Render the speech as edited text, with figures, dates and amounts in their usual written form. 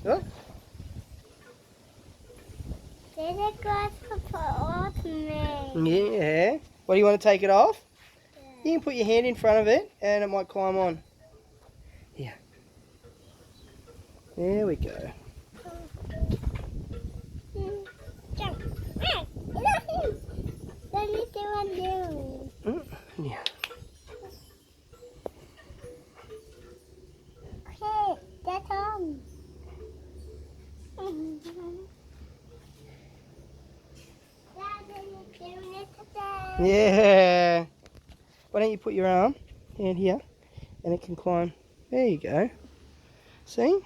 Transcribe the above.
Look. There's a grasshopper off me. Yeah. What, do you want to take it off? Yeah. You can put your hand in front of it and it might climb on. Here. There we go. Jump. Let me do one doing. Yeah. Okay, that's on. Yeah. Why don't you put your arm down here and it can climb. There you go. See?